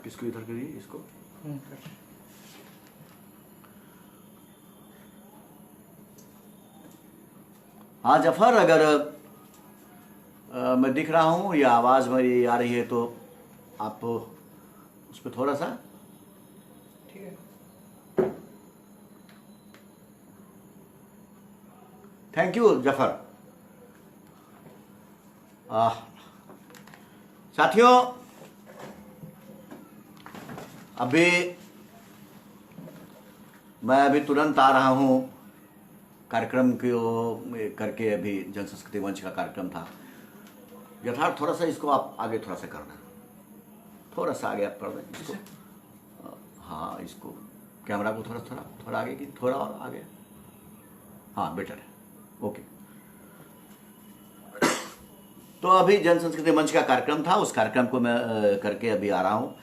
आप इसको इधर करिए, इसको। हाँ जफर, अगर मैं दिख रहा हूँ या आवाज़ मेरी आ रही है तो आप उस पर थोड़ा सा। ठीक है। Thank you Zafar. साथियों, मैं अभी तुरंत आ रहा हूँ कार्यक्रम को करके। अभी जन संस्कृति मंच का कार्यक्रम था। यथार्थ थोड़ा सा इसको आप आगे थोड़ा सा करना, थोड़ा सा आगे आप कर दें इसको। हाँ, इसको कैमरा को थोड़ा आगे की, थोड़ा और आगे। हाँ, बेटर है। ओके। तो अभी जन संस्कृति मंच का कार्यक्रम था, उस कार्यक्रम को मैं करके अभी आ रहा हूँ।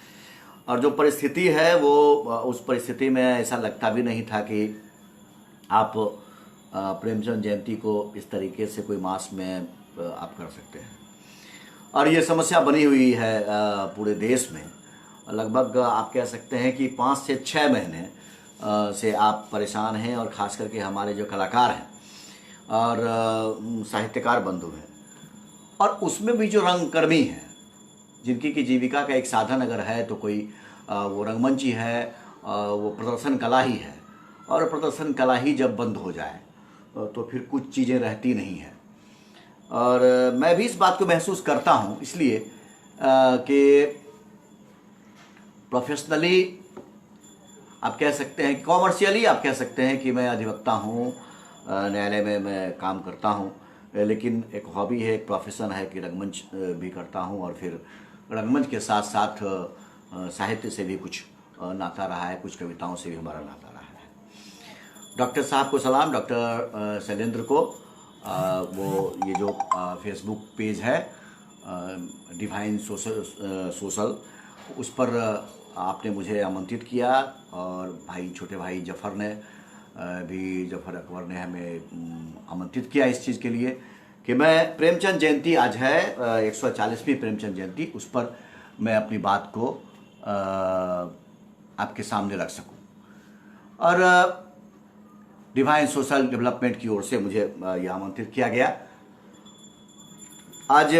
और जो परिस्थिति है वो, उस परिस्थिति में ऐसा लगता भी नहीं था कि आप प्रेमचंद जयंती को इस तरीके से कोई मास में आप कर सकते हैं। और ये समस्या बनी हुई है पूरे देश में। लगभग आप कह सकते हैं कि 5 से 6 महीने से आप परेशान हैं, और ख़ास करके हमारे जो कलाकार हैं और साहित्यकार बंधु हैं, और उसमें भी जो रंगकर्मी हैं, जिनकी की जीविका का एक साधन अगर है तो कोई वो रंगमंच ही है, वो प्रदर्शन कला ही है। और प्रदर्शन कला ही जब बंद हो जाए तो फिर कुछ चीज़ें रहती नहीं हैं। और मैं भी इस बात को महसूस करता हूँ, इसलिए कि प्रोफेशनली आप कह सकते हैं, कॉमर्शियली आप कह सकते हैं कि मैं अधिवक्ता हूँ, न्यायालय में मैं काम करता हूँ, लेकिन एक हॉबी है, एक प्रोफेशन है कि रंगमंच भी करता हूँ। और फिर रंगमंच के साथ साथ साहित्य से भी कुछ नाता रहा है, कुछ कविताओं से भी हमारा नाता रहा है। डॉक्टर साहब को सलाम, डॉक्टर शैलेंद्र को। वो ये जो फेसबुक पेज है डिवाइन सोशल, उस पर आपने मुझे आमंत्रित किया, और भाई छोटे भाई जफ़र ने भी, जफ़र अकबर ने हमें आमंत्रित किया इस चीज़ के लिए कि मैं प्रेमचंद जयंती आज है 140वीं प्रेमचंद जयंती, उस पर मैं अपनी बात को आपके सामने रख सकूं। और डिवाइन सोशल डेवलपमेंट की ओर से मुझे यह आमंत्रित किया गया। आज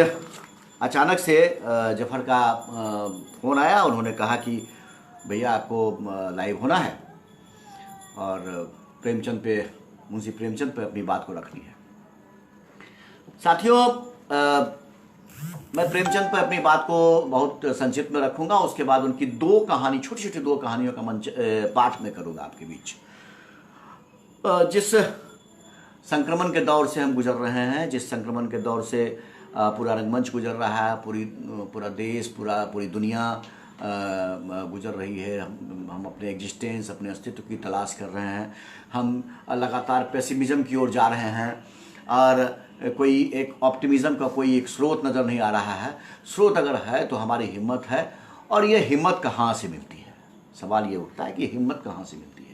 अचानक से जफ़र का फ़ोन आया, उन्होंने कहा कि भैया आपको लाइव होना है और प्रेमचंद पे, मुंशी प्रेमचंद पे अपनी बात को रखनी है। साथियों, मैं प्रेमचंद पर अपनी बात को बहुत संक्षिप्त में रखूंगा, उसके बाद उनकी 2 कहानी, छोटी छोटी 2 कहानियों का मंच पाठ में करूंगा आपके बीच। जिस संक्रमण के दौर से हम गुजर रहे हैं, जिस संक्रमण के दौर से पूरा रंगमंच गुजर रहा है, पूरा देश, पूरी दुनिया गुजर रही है, हम अपने एग्जिस्टेंस, अपने अस्तित्व की तलाश कर रहे हैं। हम लगातार पेसिमिज्म की ओर जा रहे हैं, और कोई एक ऑप्टिमिज्म का कोई एक स्रोत नज़र नहीं आ रहा है। स्रोत अगर है तो हमारी हिम्मत है, और ये हिम्मत कहाँ से मिलती है? सवाल ये उठता है कि हिम्मत कहाँ से मिलती है?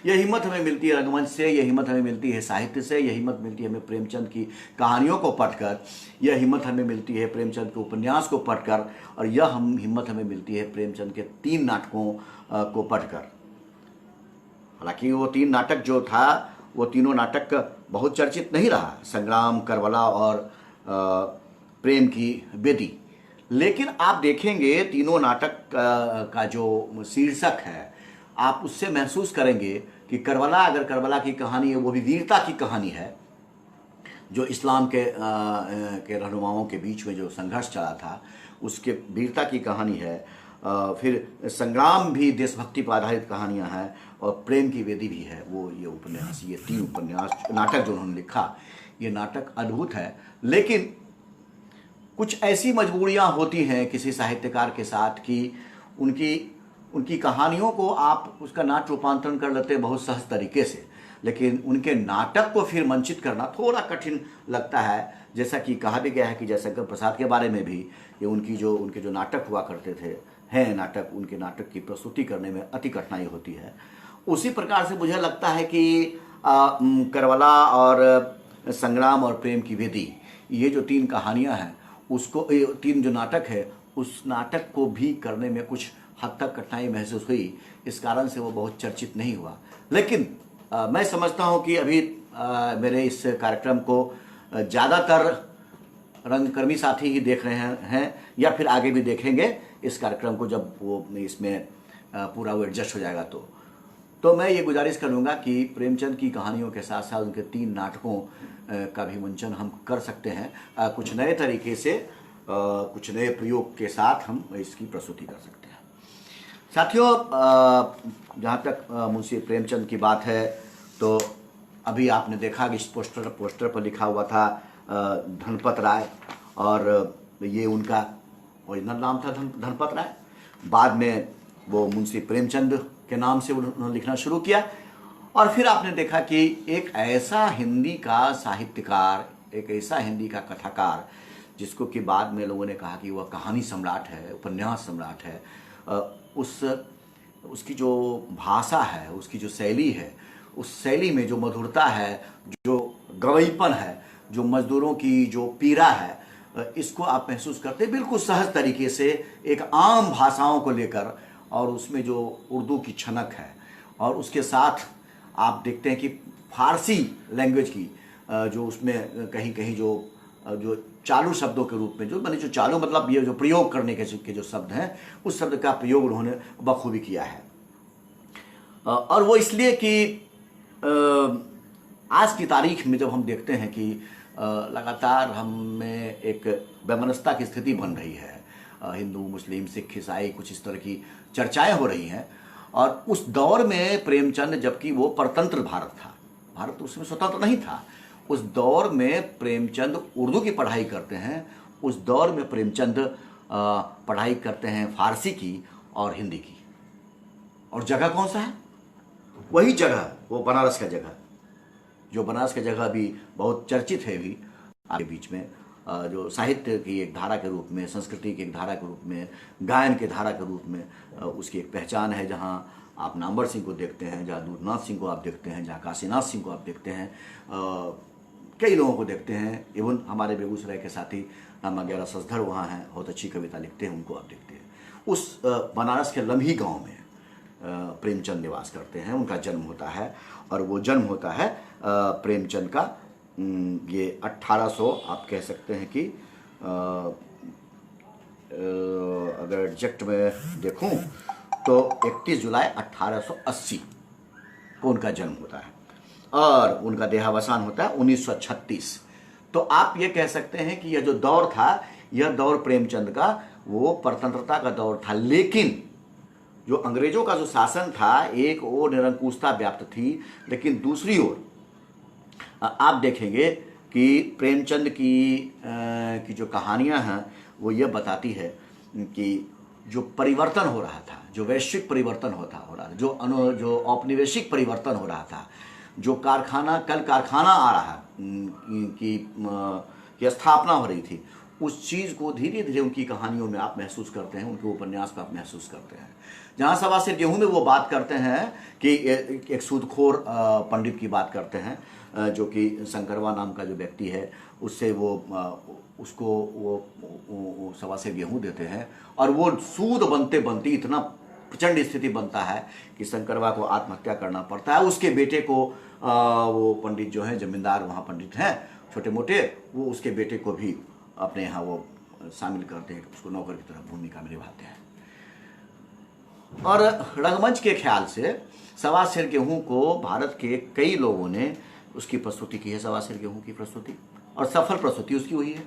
यह हिम्मत हमें मिलती है रंगमंच से, यह हिम्मत हमें मिलती है साहित्य से, यह हिम्मत मिलती है हमें प्रेमचंद की कहानियों को पढ़कर, यह हिम्मत हमें मिलती है प्रेमचंद के उपन्यास को पढ़कर, और यह हिम्मत हमें मिलती है प्रेमचंद के 3 नाटकों को पढ़कर। हालांकि वो 3 नाटक जो था, वो तीनों नाटक बहुत चर्चित नहीं रहा, संग्राम, करबला और प्रेम की बेदी। लेकिन आप देखेंगे तीनों नाटक का जो शीर्षक है, आप उससे महसूस करेंगे कि करबला, अगर करबला की कहानी है, वो भी वीरता की कहानी है, जो इस्लाम के रहनुमाओं के बीच में जो संघर्ष चला था, उसके वीरता की कहानी है। फिर संग्राम भी देशभक्ति पर आधारित कहानियाँ हैं, और प्रेम की वेदी भी है। वो ये उपन्यास, ये 3 उपन्यास, नाटक जो उन्होंने लिखा, ये नाटक अद्भुत है। लेकिन कुछ ऐसी मजबूरियाँ होती हैं किसी साहित्यकार के साथ कि उनकी कहानियों को आप उसका नाट्य रूपांतरण कर लेते हैं बहुत सहज तरीके से, लेकिन उनके नाटक को फिर मंचित करना थोड़ा कठिन लगता है। जैसा कि कहा भी गया है कि जयशंकर प्रसाद के बारे में भी, ये उनके जो नाटक हुआ करते थे, हैं नाटक, उनके नाटक की प्रस्तुति करने में अति कठिनाई होती है। उसी प्रकार से मुझे लगता है कि करबला और संग्राम और प्रेम की वेदी, ये जो 3 कहानियाँ हैं, उसको 3 जो नाटक है, उस नाटक को भी करने में कुछ हद तक कठिनाई महसूस हुई, इस कारण से वो बहुत चर्चित नहीं हुआ। लेकिन मैं समझता हूँ कि अभी मेरे इस कार्यक्रम को ज़्यादातर रंगकर्मी साथी ही देख रहे हैं या फिर आगे भी देखेंगे इस कार्यक्रम को, जब वो इसमें पूरा वो एडजस्ट हो जाएगा। तो मैं ये गुजारिश करूँगा कि प्रेमचंद की कहानियों के साथ साथ उनके 3 नाटकों का भी मंचन हम कर सकते हैं, कुछ नए तरीके से, कुछ नए प्रयोग के साथ हम इसकी प्रस्तुति कर सकते हैं। साथियों, जहाँ तक मुंशी प्रेमचंद की बात है, तो अभी आपने देखा कि इस पोस्टर पर लिखा हुआ था धनपत राय, और ये उनका ओरिजिनल नाम था धनपत राय। बाद में वो मुंशी प्रेमचंद के नाम से उन्होंने लिखना शुरू किया। और फिर आपने देखा कि एक ऐसा हिंदी का साहित्यकार, एक ऐसा हिंदी का कथाकार, जिसको कि बाद में लोगों ने कहा कि वह कहानी सम्राट है, उपन्यास सम्राट है। उसकी जो भाषा है, उसकी जो शैली है, उस शैली में जो मधुरता है, जो गवैपन है, जो मजदूरों की जो पीड़ा है, इसको आप महसूस करते हैं बिल्कुल सहज तरीके से, एक आम भाषाओं को लेकर, और उसमें जो उर्दू की छनक है, और उसके साथ आप देखते हैं कि फारसी लैंग्वेज की जो उसमें कहीं कहीं जो चालू शब्दों के रूप में, जो मैंने जो चालू मतलब ये जो प्रयोग करने के जो शब्द हैं, उस शब्द का प्रयोग उन्होंने बखूबी किया है। और वो इसलिए कि आज की तारीख में जब हम देखते हैं कि लगातार हम में एक वैमनस्यता की स्थिति बन रही है, हिंदू, मुस्लिम, सिख, ईसाई, कुछ इस तरह की चर्चाएं हो रही हैं, और उस दौर में प्रेमचंद, जबकि वो परतंत्र भारत था, भारत उसमें स्वतंत्र नहीं था, उस दौर में प्रेमचंद उर्दू की पढ़ाई करते हैं। उस दौर में प्रेमचंद पढ़ाई करते हैं फारसी की और हिंदी की। और जगह कौन सा है? वही जगह, वो बनारस का जगह, जो बनारस का जगह भी बहुत चर्चित है भी आपके बीच में, जो साहित्य की एक धारा के रूप में, संस्कृति की एक धारा के रूप में, गायन के धारा के रूप में उसकी एक पहचान है। जहाँ आप नामवर सिंह को देखते हैं, जहाँ दूधनाथ सिंह को आप देखते हैं, जहाँ काशीनाथ सिंह को आप देखते हैं, कई लोगों को देखते हैं। इवन हमारे बेगूसराय के साथी रामा ग्यारह ससधर वहाँ हैं, बहुत अच्छी कविता लिखते हैं, उनको आप देखते हैं। उस बनारस के लम्ही गांव में प्रेमचंद निवास करते हैं, उनका जन्म होता है। और वो जन्म होता है प्रेमचंद का ये 1800 आप कह सकते हैं कि अगर एग्जैक्ट में देखूं तो 31 जुलाई 1880 को उनका जन्म होता है, और उनका देहावसान होता है 1936। तो आप ये कह सकते हैं कि यह जो दौर था, यह दौर प्रेमचंद का वो परतंत्रता का दौर था। लेकिन जो अंग्रेजों का जो शासन था, एक ओर निरंकुशता व्याप्त थी, लेकिन दूसरी ओर आप देखेंगे कि प्रेमचंद की जो कहानियां हैं वो ये बताती है कि जो परिवर्तन हो रहा था, जो वैश्विक परिवर्तन हो रहा था, जो औपनिवेशिक परिवर्तन हो रहा था, जो कल कारखाना आ रहा की स्थापना हो रही थी, उस चीज़ को धीरे धीरे उनकी कहानियों में आप महसूस करते हैं, उनके उपन्यास में आप महसूस करते हैं। जहाँ सवा से गेहूं में वो बात करते हैं कि एक सूदखोर पंडित की बात करते हैं, जो कि शंकरवा नाम का जो व्यक्ति है, उससे उसको वो सवा से गेहूं देते हैं, और वो सूद बनते बनते इतना प्रचंड स्थिति बनता है कि शंकरवा को आत्महत्या करना पड़ता है। उसके बेटे को वो पंडित जो हैं, जमींदार वहाँ पंडित हैं छोटे मोटे, वो उसके बेटे को भी अपने यहाँ वो शामिल करते हैं, उसको नौकर की तरह भूमिका में निभाते हैं। और रंगमंच के ख्याल से सवा सेर गेहूं को भारत के कई लोगों ने उसकी प्रस्तुति की है, सवा सेर गेहूं की प्रस्तुति, और सफल प्रस्तुति उसकी हुई है,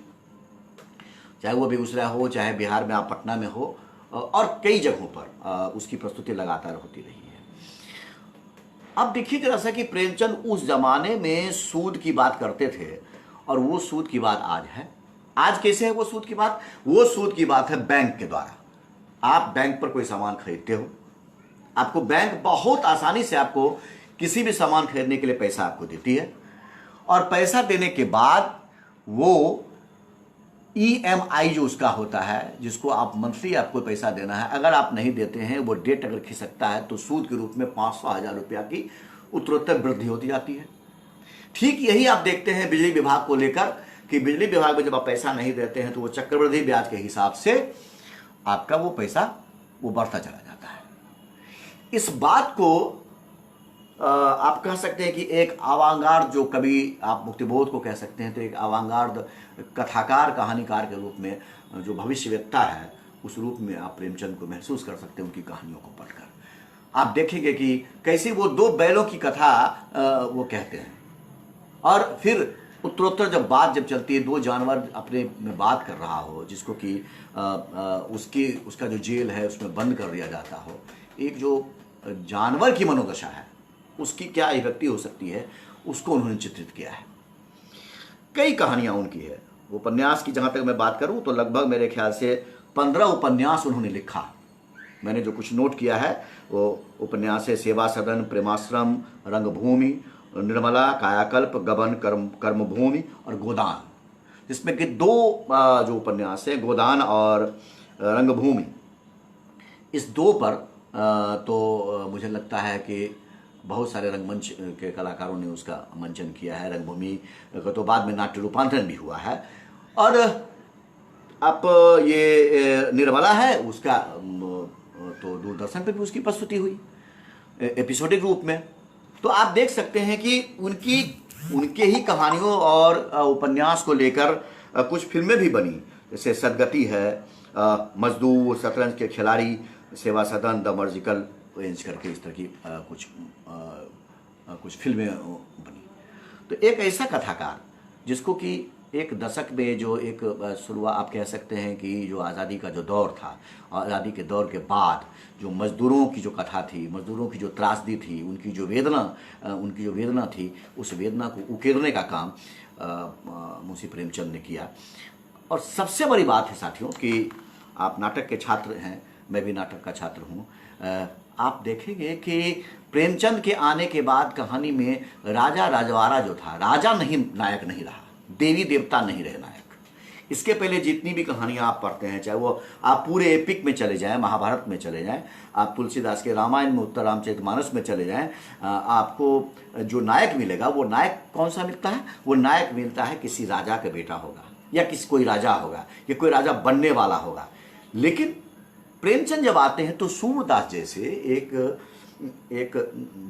चाहे वो बेगूसराय हो, चाहे बिहार में आप पटना में हो, और कई जगहों पर उसकी प्रस्तुति लगातार होती रही है। अब देखिए जरा सा कि प्रेमचंद उस जमाने में सूद की बात करते थे, और वो सूद की बात आज है। आज कैसे है वो सूद की बात? वो सूद की बात है बैंक के द्वारा। आप बैंक पर कोई सामान खरीदते हो, आपको बैंक बहुत आसानी से आपको किसी भी सामान खरीदने के लिए पैसा आपको देती है, और पैसा देने के बाद वो EMI जो उसका होता है, जिसको आप मंथली आपको पैसा देना है, अगर आप नहीं देते हैं, वो डेट अगर खिसकता है तो सूद के रूप में 500,000 रुपया की उत्तरोत्तर वृद्धि होती जाती है। ठीक यही आप देखते हैं बिजली विभाग को लेकर कि बिजली विभाग में जब आप पैसा नहीं देते हैं तो वो चक्रवृद्धि ब्याज के हिसाब से आपका वो पैसा वो बढ़ता चला जाता है। इस बात को आप कह सकते हैं कि एक अवांगार्ड, जो कभी आप मुक्तिबोध को कह सकते हैं, तो एक अवांगार्ड कथाकार कहानीकार के रूप में जो भविष्यवेत्ता है, उस रूप में आप प्रेमचंद को महसूस कर सकते हैं उनकी कहानियों को पढ़कर। आप देखेंगे कि कैसे वो दो बैलों की कथा वो कहते हैं, और फिर उत्तरोत्तर जब बात जब चलती है, दो जानवर अपने में बात कर रहा हो, जिसको कि उसका जो जेल है उसमें बंद कर दिया जाता हो, एक जो जानवर की मनोदशा है उसकी क्या अभिव्यक्ति हो सकती है, उसको उन्होंने चित्रित किया है। कई कहानियां उनकी है। उपन्यास की जहां तक मैं बात करूं तो लगभग मेरे ख्याल से 15 उपन्यास उन्होंने लिखा। मैंने जो कुछ नोट किया है वो उपन्यास है सेवा सदन, प्रेमाश्रम, रंगभूमि, निर्मला, कायाकल्प, गबन, कर्मभूमि और गोदान, जिसमें कि दो जो उपन्यास है, गोदान और रंगभूमि, इस दो पर तो मुझे लगता है कि बहुत सारे रंगमंच के कलाकारों ने उसका मंचन किया है। रंगभूमि का तो बाद में नाट्य रूपांतरण भी हुआ है। और अब ये निर्मला है, उसका तो दूरदर्शन पर भी उसकी प्रस्तुति हुई एपिसोडिक रूप में। तो आप देख सकते हैं कि उनके ही कहानियों और उपन्यास को लेकर कुछ फिल्में भी बनी, जैसे सदगति है, मजदूर, शतरंज के खिलाड़ी, सेवा सदन, द मर्जिकल रेंज करके इस तरह की कुछ फिल्में बनी। तो एक ऐसा कथाकार जिसको कि एक दशक में जो एक शुरुआत आप कह सकते हैं कि जो आज़ादी का जो दौर था, आज़ादी के दौर के बाद जो मज़दूरों की जो कथा थी, मज़दूरों की जो त्रासदी थी, उनकी जो वेदना थी, उस वेदना को उकेरने का काम मुंशी प्रेमचंद ने किया। और सबसे बड़ी बात है साथियों कि आप नाटक के छात्र हैं, मैं भी नाटक का छात्र हूँ। आप देखेंगे कि प्रेमचंद के आने के बाद कहानी में राजा राजवाड़ा जो था, राजा नहीं, नायक नहीं रहा, देवी देवता नहीं रहे नायक। इसके पहले जितनी भी कहानियां आप पढ़ते हैं, चाहे वो आप पूरे एपिक में चले जाएं, महाभारत में चले जाएं, आप तुलसीदास के रामायण में, उत्तर रामचरितमानस में चले जाएं, आपको जो नायक मिलेगा वो नायक कौन सा मिलता है? वो नायक मिलता है किसी राजा का बेटा होगा, या कोई राजा होगा, या कोई राजा बनने वाला होगा। लेकिन प्रेमचंद जब आते हैं तो सूरदास जैसे एक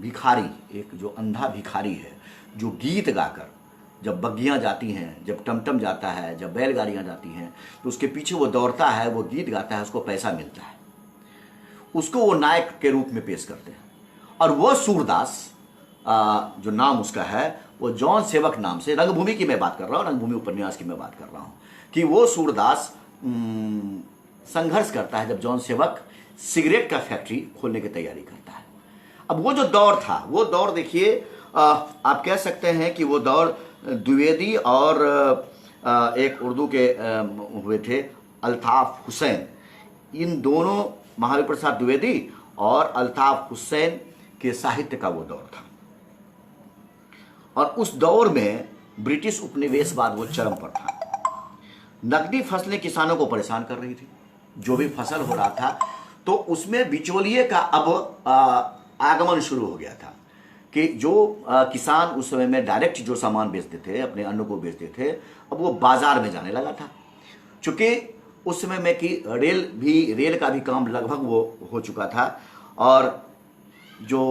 भिखारी, एक जो अंधा भिखारी है, जो गीत गाकर, जब बग्गियाँ जाती हैं, जब टमटम जाता है, जब बैलगाड़ियाँ जाती हैं, तो उसके पीछे वो दौड़ता है, वो गीत गाता है, उसको पैसा मिलता है, उसको वो नायक के रूप में पेश करते हैं। और वो सूरदास जो नाम उसका है, वो जॉन सेवक नाम से, रंगभूमि की मैं बात कर रहा हूँ, रंगभूमि उपन्यास की मैं बात कर रहा हूँ, कि वो सूरदास संघर्ष करता है जब जॉन सेवक सिगरेट का फैक्ट्री खोलने की तैयारी करता है। अब वो जो दौर था, वो दौर देखिए, आप कह सकते हैं कि वो दौर द्विवेदी और एक उर्दू के हुए थे, अल्ताफ हुसैन, इन दोनों, महावीर प्रसाद द्विवेदी और अल्ताफ हुसैन के साहित्य का वो दौर था। और उस दौर में ब्रिटिश उपनिवेशवाद वो चरम पर था। नकदी फसलें किसानों को परेशान कर रही थी, जो भी फसल हो रहा था तो उसमें बिचौलिए का अब आगमन शुरू हो गया था, कि जो किसान उस समय में डायरेक्ट जो सामान बेचते थे, अपने अन्न को बेचते थे, अब वो बाजार में जाने लगा था। चूँकि उस समय में कि रेल का भी काम लगभग वो हो चुका था, और जो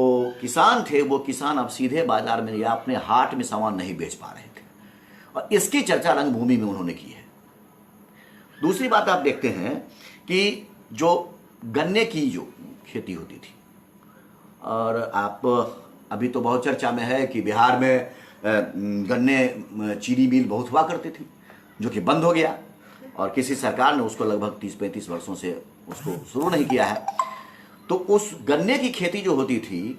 किसान थे वो किसान अब सीधे बाजार में या अपने हाट में सामान नहीं बेच पा रहे थे। और इसकी चर्चा रंगभूमि में उन्होंने की है। दूसरी बात आप देखते हैं कि जो गन्ने की जो खेती होती थी, और आप अभी तो बहुत चर्चा में है कि बिहार में गन्ने चीनी मिल बहुत हुआ करती थी, जो कि बंद हो गया, और किसी सरकार ने उसको लगभग 30-35 वर्षों से उसको शुरू नहीं किया है। तो उस गन्ने की खेती जो होती थी,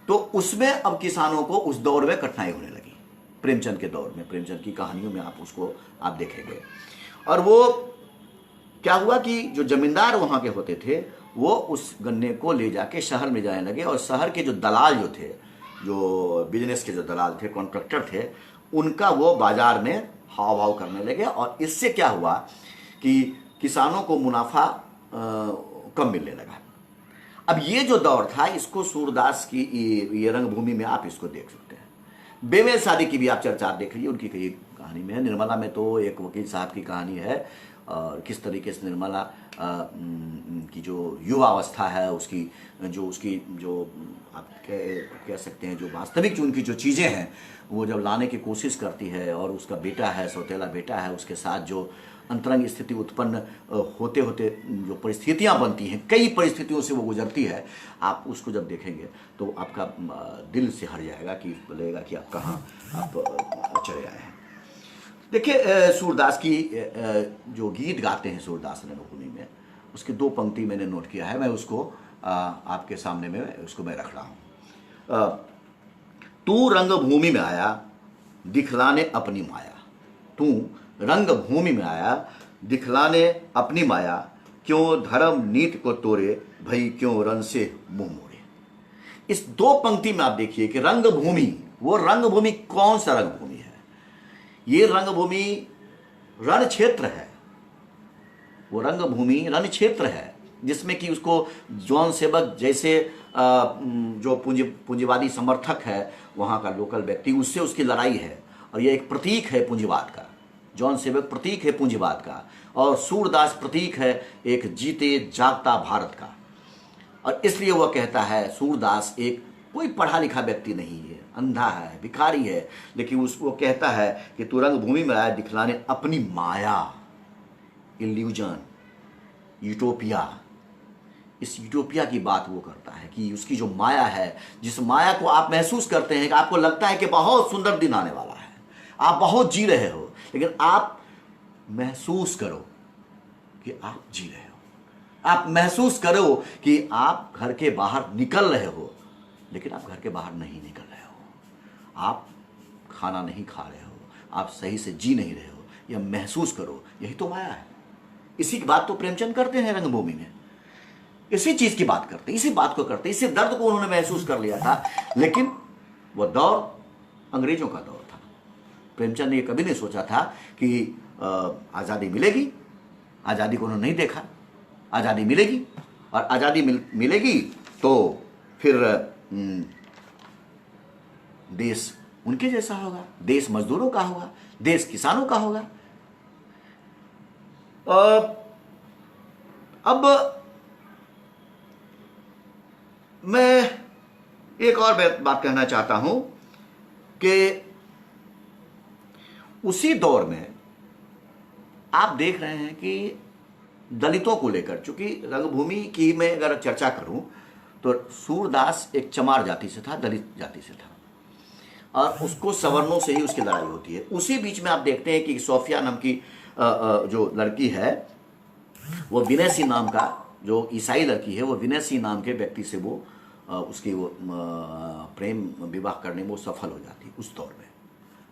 तो उसमें अब किसानों को उस दौर में कठिनाई होने लगी। प्रेमचंद के दौर में, प्रेमचंद की कहानियों में आप उसको आप देखेंगे। और वो क्या हुआ कि जो जमींदार वहाँ के होते थे, वो उस गन्ने को ले जाके शहर में जाने लगे, और शहर के जो दलाल जो थे, जो बिजनेस के जो दलाल थे, कॉन्ट्रैक्टर थे, उनका वो बाजार में हाव भाव करने लगे। और इससे क्या हुआ कि किसानों को मुनाफा कम मिलने लगा। अब ये जो दौर था, इसको सूरदास की ये रंगभूमि में आप इसको देख सकते हैं। बेमेल शादी की भी आप चर्चा देख लीजिए, उनकी कई कहानी में है। निर्मला में तो एक वकील साहब की कहानी है, और किस तरीके से निर्मला की जो युवा अवस्था है उसकी जो आप कह सकते हैं जो वास्तविक जो उनकी जो चीज़ें हैं वो जब लाने की कोशिश करती है, और उसका बेटा है, सौतेला बेटा है, उसके साथ जो अंतरंग स्थिति उत्पन्न होते होते जो परिस्थितियां बनती हैं, कई परिस्थितियों से वो गुजरती है, आप उसको जब देखेंगे तो आपका दिल से हट जाएगा कि लगेगा कि आप कहाँ आप चले आए हैं। देखिए सूरदास की जो गीत गाते हैं सूरदास रंगभूमि में, उसकी दो पंक्ति मैंने नोट किया है, मैं उसको आपके सामने में उसको मैं रख रहा हूँ। तू रंगभूमि में आया दिखलाने अपनी माया, तू रंगभूमि में आया दिखलाने अपनी माया, क्यों धर्म नीति को तोड़े भई क्यों रण से मुंह मोड़े। इस दो पंक्ति में आप देखिए कि रंगभूमि, वो रंगभूमि कौन सा रंगभूमि है? ये रंगभूमि रण क्षेत्र है, वो रंगभूमि रण क्षेत्र है जिसमें कि उसको जॉन सेवक जैसे जो पूंजीवादी समर्थक है वहाँ का लोकल व्यक्ति, उससे उसकी लड़ाई है, और यह एक प्रतीक है पूंजीवाद का। जॉन सेवक प्रतीक है पूंजीवाद का, और सूरदास प्रतीक है एक जीते जागता भारत का। और इसलिए वह कहता है सूरदास एक कोई पढ़ा लिखा व्यक्ति नहीं है, अंधा है, भिखारी है, लेकिन उसको कहता है कि तू रंगभूमि में आया दिखलाने अपनी माया, इल्यूजन, यूटोपिया। इस यूटोपिया की बात वो करता है कि उसकी जो माया है, जिस माया को आप महसूस करते हैं कि आपको लगता है कि बहुत सुंदर दिन आने वाला है, आप बहुत जी रहे हो, लेकिन आप महसूस करो कि आप जी रहे हो, आप महसूस करो कि आप घर के बाहर निकल रहे हो, लेकिन आप घर के बाहर नहीं निकल रहे हो, आप खाना नहीं खा रहे हो, आप सही से जी नहीं रहे हो, यह महसूस करो, यही तो माया है। इसी की बात तो प्रेमचंद करते हैं रंगभूमि में, इसी चीज की बात करते, इसी बात को करते, इसी दर्द को उन्होंने महसूस कर लिया था। लेकिन वह दौर अंग्रेजों का दौर था। प्रेमचंद ने कभी नहीं सोचा था कि आज़ादी मिलेगी, आज़ादी को उन्होंने नहीं देखा, आज़ादी मिलेगी, और आज़ादी मिलेगी तो फिर देश उनके जैसा होगा, देश मजदूरों का होगा, देश किसानों का होगा। अब मैं एक और बात कहना चाहता हूं कि उसी दौर में आप देख रहे हैं कि दलितों को लेकर, चूंकि रंगभूमि की मैं अगर चर्चा करूं तो सूरदास एक चमार जाति से था, दलित जाति से था, और उसको सवर्णों से ही उसकी लड़ाई होती है। उसी बीच में आप देखते हैं कि सोफिया नाम की जो लड़की है, वो विनय सिंह नाम का जो ईसाई लड़की है, वो विनय सिंह नाम के व्यक्ति से वो उसकी वो प्रेम विवाह करने में वो सफल हो जाती है। उस दौर में,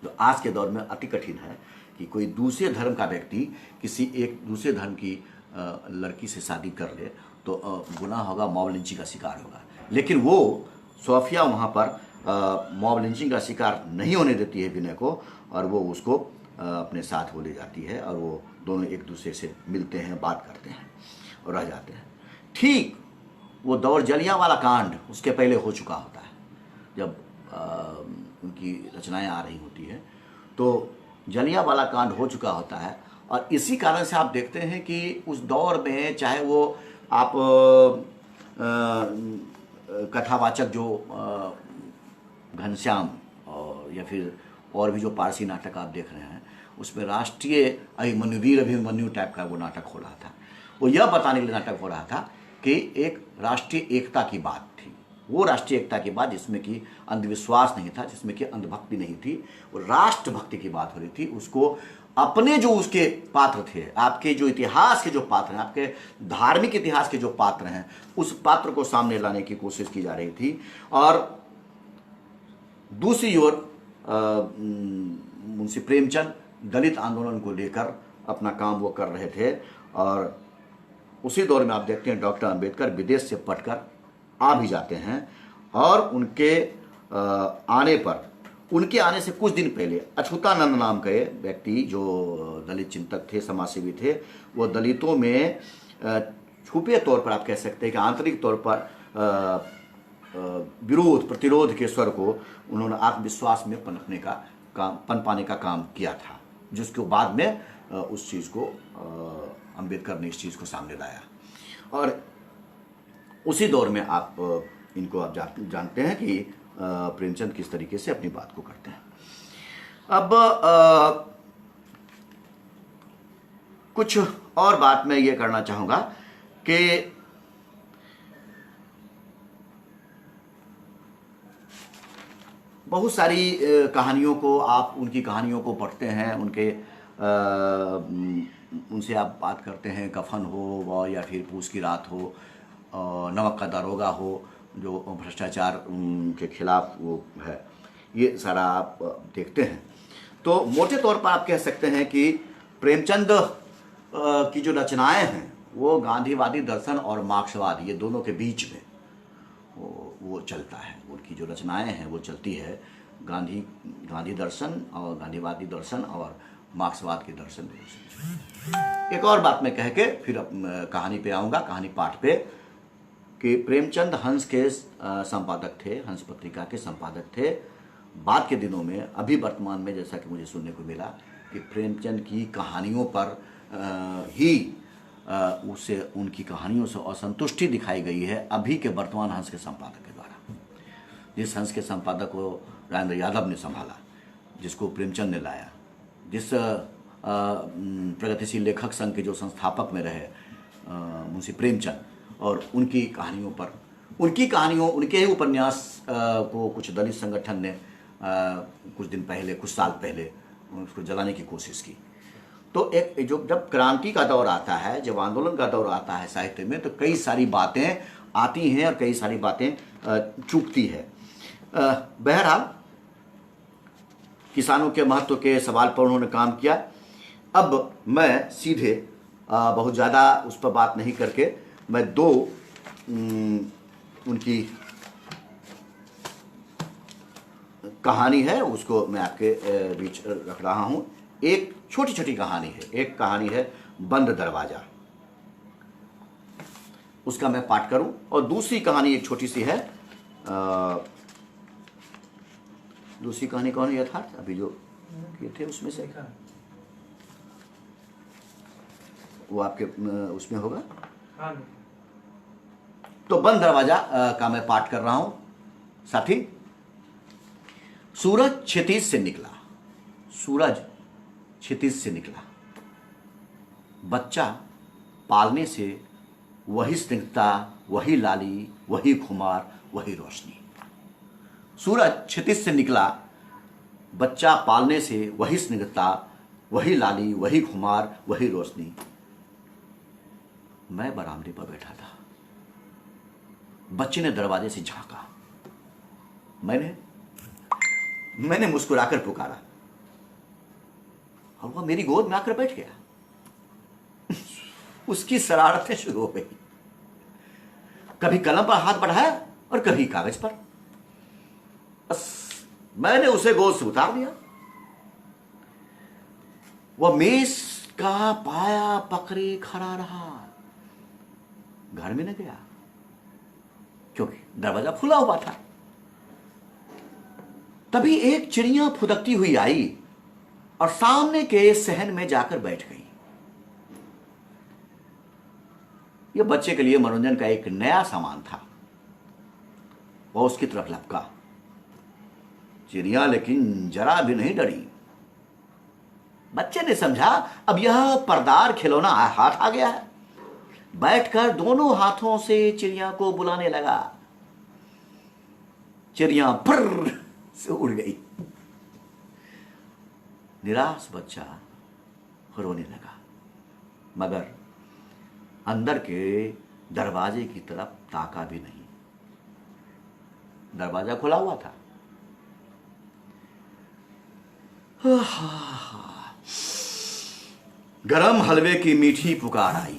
जो आज के दौर में अति कठिन है कि कोई दूसरे धर्म का व्यक्ति किसी एक दूसरे धर्म की लड़की से शादी कर ले तो गुनाह होगा, मॉब लिंचिंग का शिकार होगा। लेकिन वो सोफिया वहाँ पर मॉब लिंचिंग का शिकार नहीं होने देती है विनय को, और वो उसको अपने साथ वो ले जाती है, और वो दोनों एक दूसरे से मिलते हैं, बात करते हैं और रह जाते हैं। ठीक वो दौर जलियांवाला कांड उसके पहले हो चुका होता है, जब उनकी रचनाएं आ रही होती है तो जलियांवाला कांड हो चुका होता है। और इसी कारण से आप देखते हैं कि उस दौर में चाहे वो आप कथावाचक जो घनश्याम और या फिर और भी जो पारसी नाटक आप देख रहे हैं, उसमें राष्ट्रीय अभिमन्यु, वीर अभिमन्यु टाइप का वो नाटक हो रहा था। वो यह बताने के लिए नाटक हो रहा था कि एक राष्ट्रीय एकता की बात थी, वो राष्ट्रीय एकता की बात जिसमें कि अंधविश्वास नहीं था, जिसमें कि अंधभक्ति नहीं थी, वो राष्ट्रभक्ति की बात हो रही थी। उसको अपने जो उसके पात्र थे, आपके जो इतिहास के जो पात्र हैं, आपके धार्मिक इतिहास के जो पात्र हैं, उस पात्र को सामने लाने की कोशिश की जा रही थी। और दूसरी ओर मुंशी प्रेमचंद दलित आंदोलन को लेकर अपना काम वो कर रहे थे। और उसी दौर में आप देखते हैं डॉक्टर अंबेडकर विदेश से पढ़कर आ भी जाते हैं, और उनके आने से कुछ दिन पहले अछूतानंद नाम के व्यक्ति जो दलित चिंतक थे, समाजसेवी थे, वो दलितों में छुपे तौर पर आप कह सकते हैं कि आंतरिक तौर पर विरोध प्रतिरोध के स्वर को उन्होंने आत्मविश्वास में पनपाने का काम किया था, जिसको बाद में उस चीज़ को अम्बेडकर ने इस चीज़ को सामने लाया। और उसी दौर में आप इनको आप जानते हैं कि प्रेमचंद किस तरीके से अपनी बात को करते हैं। अब कुछ और बात मैं ये करना चाहूँगा कि बहुत सारी कहानियों को आप उनकी कहानियों को पढ़ते हैं, उनसे आप बात करते हैं, कफन हो या फिर पूस की रात हो, नमक का दारोगा हो, जो भ्रष्टाचार के खिलाफ वो है, ये सारा आप देखते हैं। तो मोटे तौर पर आप कह सकते हैं कि प्रेमचंद की जो रचनाएं हैं वो गांधीवादी दर्शन और मार्क्सवाद, ये दोनों के बीच में वो चलता है। उनकी जो रचनाएं हैं वो चलती है गांधी दर्शन और गांधीवादी दर्शन और मार्क्सवाद के दर्शन। एक और बात मैं कह के फिर कहानी पे आऊँगा, कहानी पाठ पे, कि प्रेमचंद हंस के संपादक थे, हंस पत्रिका के संपादक थे। बाद के दिनों में, अभी वर्तमान में जैसा कि मुझे सुनने को मिला कि प्रेमचंद की कहानियों पर उसे उनकी कहानियों से असंतुष्टि दिखाई गई है अभी के वर्तमान हंस के संपादक के द्वारा। जिस हंस के संपादक को राजेंद्र यादव ने संभाला, जिसको प्रेमचंद ने लाया, जिस प्रगतिशील लेखक संघ के जो संस्थापक में रहे मुंशी प्रेमचंद, और उनकी कहानियों उनके ही उपन्यास को कुछ दलित संगठन ने कुछ साल पहले उसको जलाने की कोशिश की। तो जब क्रांति का दौर आता है, जब आंदोलन का दौर आता है साहित्य में, तो कई सारी बातें आती हैं और कई सारी बातें चूकती है। बहरहाल किसानों के महत्व के सवाल पर उन्होंने काम किया। अब मैं सीधे बहुत ज़्यादा उस पर बात नहीं करके मैं दो उनकी कहानी है उसको मैं आपके बीच रख रहा हूँ। एक छोटी छोटी कहानी है, एक कहानी है बंद दरवाजा, उसका मैं पाठ करूं, और दूसरी कहानी एक छोटी सी है, दूसरी कहानी कौन है यथार्थ, अभी जो किए थे उसमें से वो आपके उसमें होगा। तो बंद दरवाजा का मैं पाठ कर रहा हूं साथी। सूरज क्षितिज से निकला, सूरज क्षितिज से निकला, बच्चा पालने से वही स्निग्धता, वही लाली, वही खुमार, वही रोशनी। सूरज क्षितिज से निकला, बच्चा पालने से वही स्निग्धता, वही लाली, वही खुमार, वही रोशनी। मैं बरामदे पर बैठा था, बच्चे ने दरवाजे से झांका, मैंने मुस्कुराकर पुकारा और वह मेरी गोद में आकर बैठ गया। उसकी शरारतें शुरू हो गई, कभी कलम पर हाथ बढ़ाया और कभी कागज पर। बस मैंने उसे गोद से उतार दिया। वह मेज का पाया पकड़े खड़ा रहा, घर में न गया क्योंकि दरवाजा खुला हुआ था। तभी एक चिड़िया फुदकती हुई आई और सामने के सहन में जाकर बैठ गई। यह बच्चे के लिए मनोरंजन का एक नया सामान था। वह उसकी तरफ लपका। चिड़िया लेकिन जरा भी नहीं डरी। बच्चे ने समझा अब यह पर्दार खिलौना हाथ आ गया है। बैठकर दोनों हाथों से चिड़िया को बुलाने लगा। चिड़िया फुर्र से उड़ गई। निराश बच्चा रोने लगा, मगर अंदर के दरवाजे की तरफ ताका भी नहीं। दरवाजा खुला हुआ था। गरम हलवे की मीठी पुकार आई,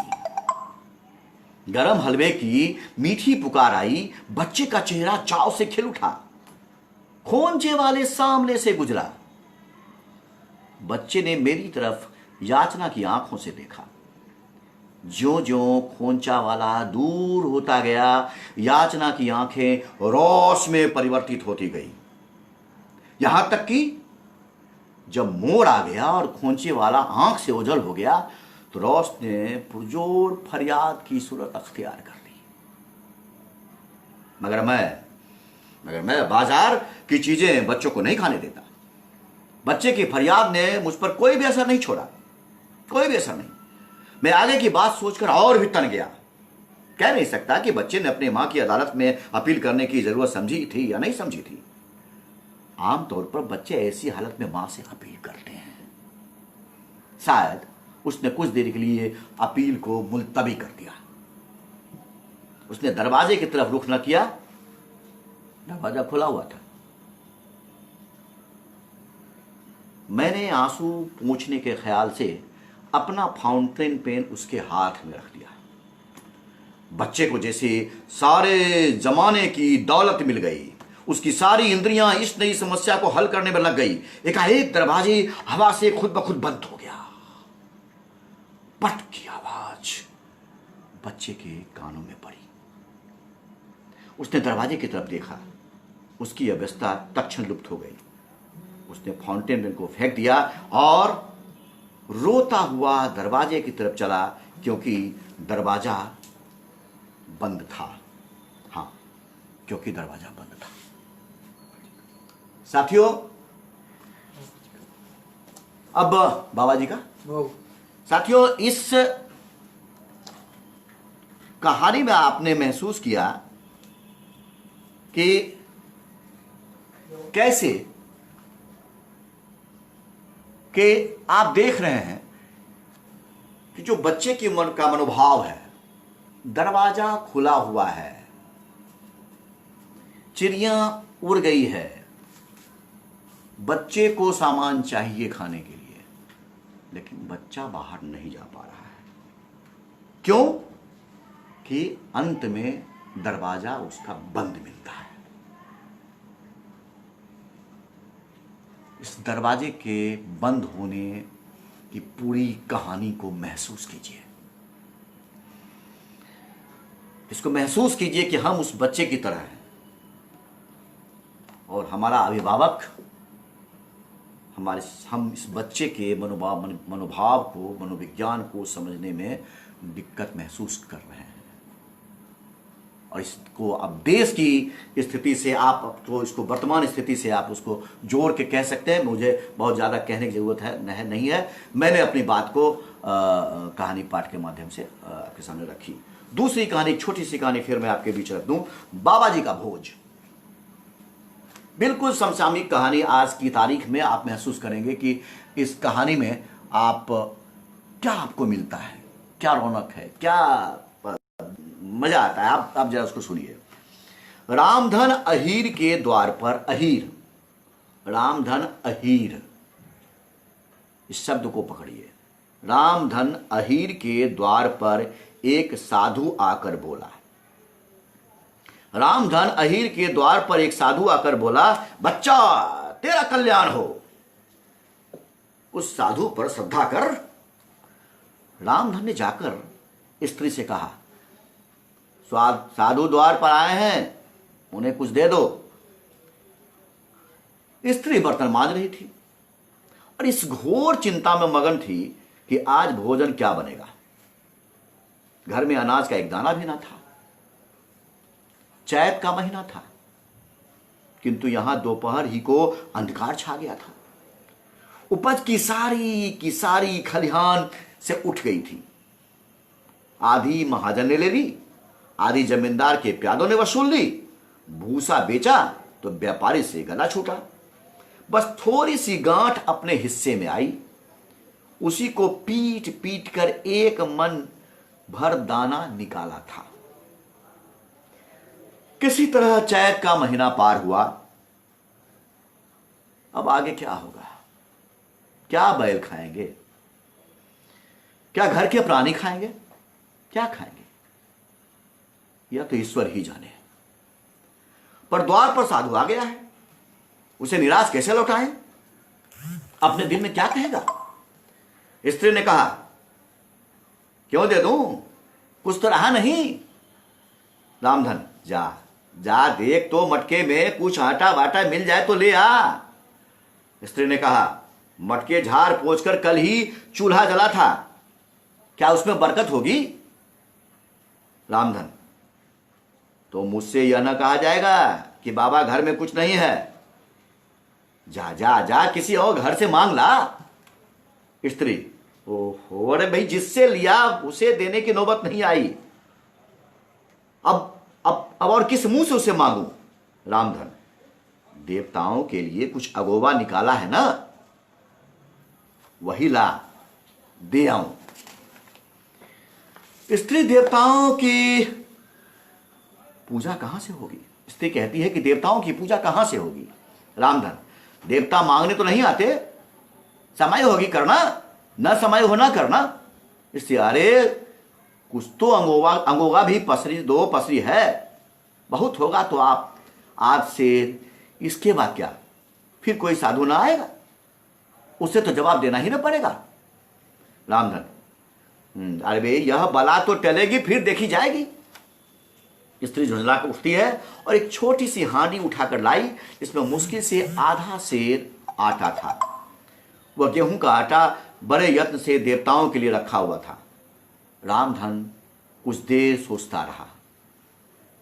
गरम हलवे की मीठी पुकार आई। बच्चे का चेहरा चाव से खिल उठा। खोंचे वाले सामने से गुजरा। बच्चे ने मेरी तरफ याचना की आंखों से देखा। ज्यों ज्यों खोंचा वाला दूर होता गया, याचना की आंखें रोश में परिवर्तित होती गई, यहां तक कि जब मोड़ आ गया और खोंचे वाला आंख से ओझल हो गया तो रौस ने पुरजोर फरियाद की सूरत अख्तियार कर ली। मगर मैं बाजार की चीजें बच्चों को नहीं खाने देता। बच्चे की फरियाद ने मुझ पर कोई भी असर नहीं छोड़ा, कोई भी असर नहीं। मैं आगे की बात सोचकर और भी तन गया। कह नहीं सकता कि बच्चे ने अपनी मां की अदालत में अपील करने की जरूरत समझी थी या नहीं समझी थी। आमतौर पर बच्चे ऐसी हालत में मां से अपील करते हैं। शायद उसने कुछ देर के लिए अपील को मुलतवी कर दिया। उसने दरवाजे की तरफ रुख न किया। दरवाजा खुला हुआ था। मैंने आंसू पोंछने के ख्याल से अपना फाउंटेन पेन उसके हाथ में रख दिया। बच्चे को जैसे सारे जमाने की दौलत मिल गई। उसकी सारी इंद्रियां इस नई समस्या को हल करने में लग गई। एकाएक दरवाजे हवा से खुद ब खुद बंद हो गया। पट की आवाज बच्चे के कानों में पड़ी। उसने दरवाजे की तरफ देखा। उसकी अवस्था तत्क्षण लुप्त हो गई। उसने फाउंटेन पेन को फेंक दिया और रोता हुआ दरवाजे की तरफ चला, क्योंकि दरवाजा बंद था। हाँ, क्योंकि दरवाजा बंद था। साथियों, अब बाबा जी का साथियों, इस कहानी में आपने महसूस किया कि कैसे कि आप देख रहे हैं कि जो बच्चे की मन का मनोभाव है, दरवाजा खुला हुआ है, चिड़िया उड़ गई है, बच्चे को सामान चाहिए खाने के लिए, लेकिन बच्चा बाहर नहीं जा पा रहा है। क्यों? कि अंत में दरवाजा उसका बंद मिलता है। इस दरवाजे के बंद होने की पूरी कहानी को महसूस कीजिए। इसको महसूस कीजिए कि हम उस बच्चे की तरह हैं और हमारा अभिभावक हम इस बच्चे के मनोभाव को, मनोविज्ञान को समझने में दिक्कत महसूस कर रहे हैं। और इसको अब देश की स्थिति से आप तो इसको वर्तमान स्थिति से आप उसको जोड़ के कह सकते हैं। मुझे बहुत ज़्यादा कहने की ज़रूरत है नहीं है। मैंने अपनी बात को कहानी पाठ के माध्यम से आपके सामने रखी। दूसरी कहानी, एक छोटी सी कहानी फिर मैं आपके बीच रख दूं, बाबा जी का भोज। बिल्कुल समसामयिक कहानी। आज की तारीख में आप महसूस करेंगे कि इस कहानी में आप क्या आपको मिलता है, क्या रौनक है, क्या मजा आता है। आप जरा उसको सुनिए। रामधन अहीर के द्वार पर, अहीर, रामधन अहीर, इस शब्द को पकड़िए। रामधन अहीर के द्वार पर एक साधु आकर बोला। रामधन अहीर के द्वार पर एक साधु आकर बोला, बच्चा तेरा कल्याण हो। उस साधु पर श्रद्धा कर रामधन ने जाकर स्त्री से कहा, साधु द्वार पर आए हैं, उन्हें कुछ दे दो। स्त्री बर्तन मांज रही थी और इस घोर चिंता में मगन थी कि आज भोजन क्या बनेगा। घर में अनाज का एक दाना भी ना था। चैत का महीना था, किंतु यहां दोपहर ही को अंधकार छा गया था। उपज की सारी खलिहान से उठ गई थी। आधी महाजन ने ले ली, आधी जमींदार के प्यादों ने वसूल ली। भूसा बेचा तो व्यापारी से गला छूटा। बस थोड़ी सी गांठ अपने हिस्से में आई, उसी को पीट पीट कर एक मन भर दाना निकाला था। किसी तरह चैत का महीना पार हुआ। अब आगे क्या होगा? क्या बैल खाएंगे? क्या घर के प्राणी खाएंगे? क्या खाएंगे? यह तो ईश्वर ही जाने। पर द्वार पर साधु आ गया है, उसे निराश कैसे लौटाएं? अपने दिल में क्या कहेगा? स्त्री ने कहा, क्यों दे दूं, कुछ तो रहा नहीं। रामधन, जा जा देख तो मटके में कुछ आटा वाटा मिल जाए तो ले आ। स्त्री ने कहा, मटके झाड़ पोंछकर कल ही चूल्हा जला था, क्या उसमें बरकत होगी? रामधन, तो मुझसे यह न कहा जाएगा कि बाबा घर में कुछ नहीं है। जा जा जा, किसी और घर से मांग ला। स्त्री, ओहो, अरे भाई, जिससे लिया उसे देने की नौबत नहीं आई। अब और किस मुंह से उसे मांगू? रामधन, देवताओं के लिए कुछ अगोवा निकाला है ना, वही ला, दे आऊं। स्त्री, देवताओं की पूजा कहां से होगी? स्त्री कहती है कि देवताओं की पूजा कहां से होगी? रामधन, देवता मांगने तो नहीं आते, समय होगी करना, न समय हो ना करना। इससे अरे कुछ तो अंगोगा भी पसरी दो पसरी है, बहुत होगा तो आप आज से, इसके बाद क्या? फिर कोई साधु ना आएगा, उससे तो जवाब देना ही ना पड़ेगा। रामधन, अरे भाई, यह बला तो टलेगी, फिर देखी जाएगी। स्त्री झुंझला कर उठती है और एक छोटी सी हांडी उठाकर लाई, जिसमें मुश्किल से आधा सेर आटा था। वह गेहूं का आटा बड़े यत्न से देवताओं के लिए रखा हुआ था। रामधन कुछ देर सोचता रहा,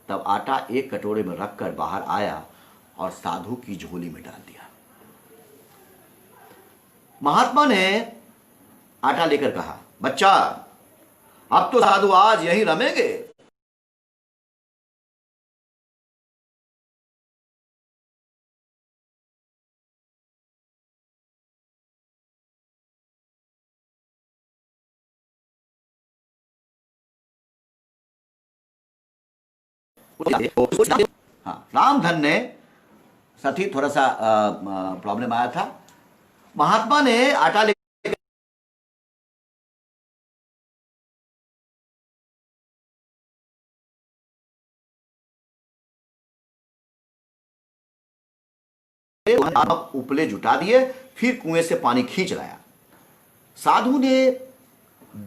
तब आटा एक कटोरे में रखकर बाहर आया और साधु की झोली में डाल दिया। महात्मा ने आटा लेकर कहा, बच्चा, अब तो साधु आज यहीं रमेंगे। हाँ, रामधन ने साथ ही थोड़ा सा प्रॉब्लम आया था। महात्मा ने आटा उपले जुटा दिए, फिर कुएं से पानी खींच लाया। साधु ने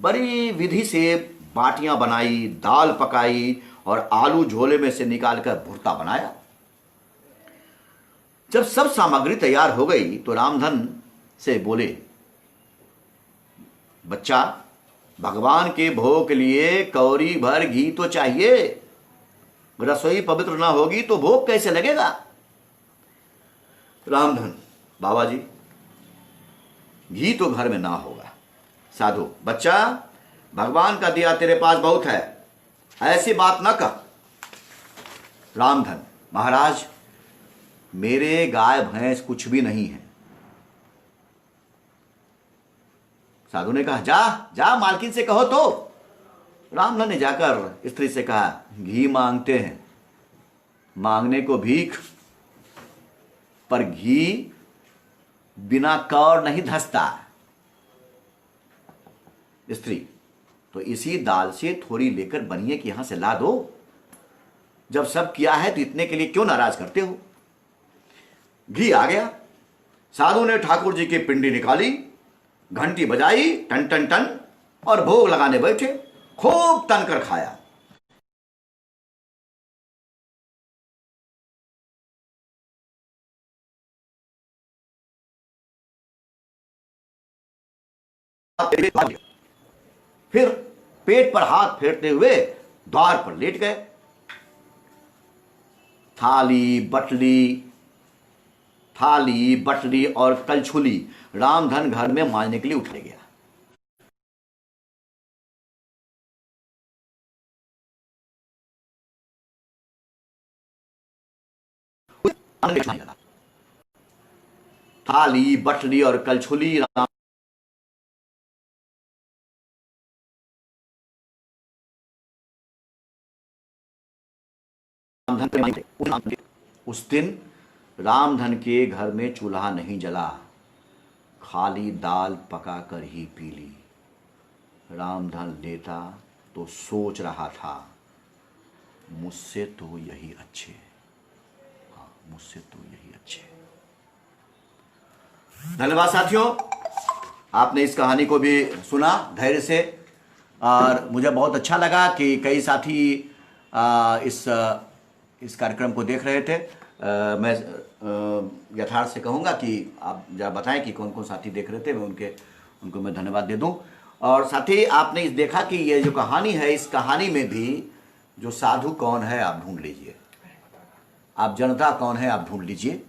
बड़ी विधि से बाटियां बनाई, दाल पकाई और आलू झोले में से निकालकर भुर्ता बनाया। जब सब सामग्री तैयार हो गई तो रामधन से बोले, बच्चा, भगवान के भोग के लिए कौरी भर घी तो चाहिए, रसोई पवित्र ना होगी तो भोग कैसे लगेगा? रामधन, बाबा जी, घी तो घर में ना होगा। साधु, बच्चा, भगवान का दिया तेरे पास बहुत है, ऐसी बात ना कह। रामधन, महाराज, मेरे गाय भैंस कुछ भी नहीं है। साधु ने कहा, जा जा, मालकिन से कहो तो। रामधन ने जाकर स्त्री से कहा, घी मांगते हैं, मांगने को भीख, पर घी बिना कौर नहीं धसता। स्त्री, तो इसी दाल से थोड़ी लेकर बनिए कि यहां से ला दो। जब सब किया है तो इतने के लिए क्यों नाराज करते हो? घी आ गया। साधु ने ठाकुर जी की पिंडी निकाली, घंटी बजाई, टन टन टन, और भोग लगाने बैठे। खूब तनकर खाया। फिर पेट पर हाथ फेरते हुए द्वार पर लेट गए। थाली बटली और कलछुली रामधन घर में मांजने के लिए उठ गया। थाली बटली और कलछुली उस दिन रामधन के घर में चूल्हा नहीं जला, खाली दाल पकाकर ही पी ली। रामधन लेटा तो सोच रहा था, मुझसे तो यही अच्छे, हाँ, मुझसे तो यही अच्छे। धन्यवाद साथियों, आपने इस कहानी को भी सुना धैर्य से, और मुझे बहुत अच्छा लगा कि कई साथी इस कार्यक्रम को देख रहे थे। मैं यथार्थ से कहूँगा कि आप जरा बताएं कि कौन कौन साथी देख रहे थे, मैं उनको मैं धन्यवाद दे दूं। और साथ ही आपने इस देखा कि ये जो कहानी है, इस कहानी में भी जो साधु कौन है आप ढूंढ लीजिए, आप जनता कौन है आप ढूंढ लीजिए।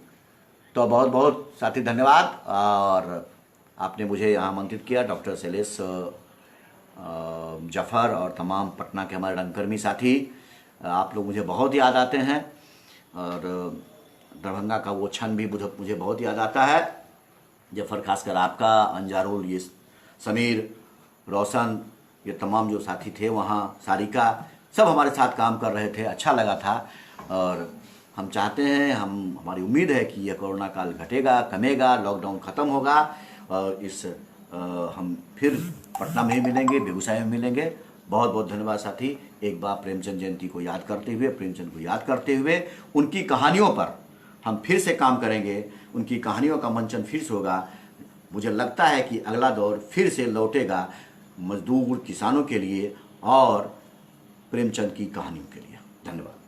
तो बहुत बहुत साथी धन्यवाद। और आपने मुझे यहाँ आमंत्रित किया, डॉक्टर शैलेश जफ़र और तमाम पटना के हमारे रंगकर्मी साथी, आप लोग मुझे बहुत याद आते हैं। और दरभंगा का वो क्षण भी मुझे बहुत याद आता है। जफ़र, खासकर आपका, अंजारुल, ये समीर, रोशन, ये तमाम जो साथी थे वहाँ, सारिका, सब हमारे साथ काम कर रहे थे, अच्छा लगा था। और हम चाहते हैं, हमारी उम्मीद है कि यह कोरोना काल घटेगा, कमेगा, लॉकडाउन ख़त्म होगा और हम फिर पटना में ही मिलेंगे, बेगूसराय में मिलेंगे। बहुत बहुत धन्यवाद साथी। एक बार प्रेमचंद जयंती को याद करते हुए, प्रेमचंद को याद करते हुए, उनकी कहानियों पर हम फिर से काम करेंगे, उनकी कहानियों का मंचन फिर से होगा। मुझे लगता है कि अगला दौर फिर से लौटेगा मजदूर किसानों के लिए और प्रेमचंद की कहानियों के लिए। धन्यवाद।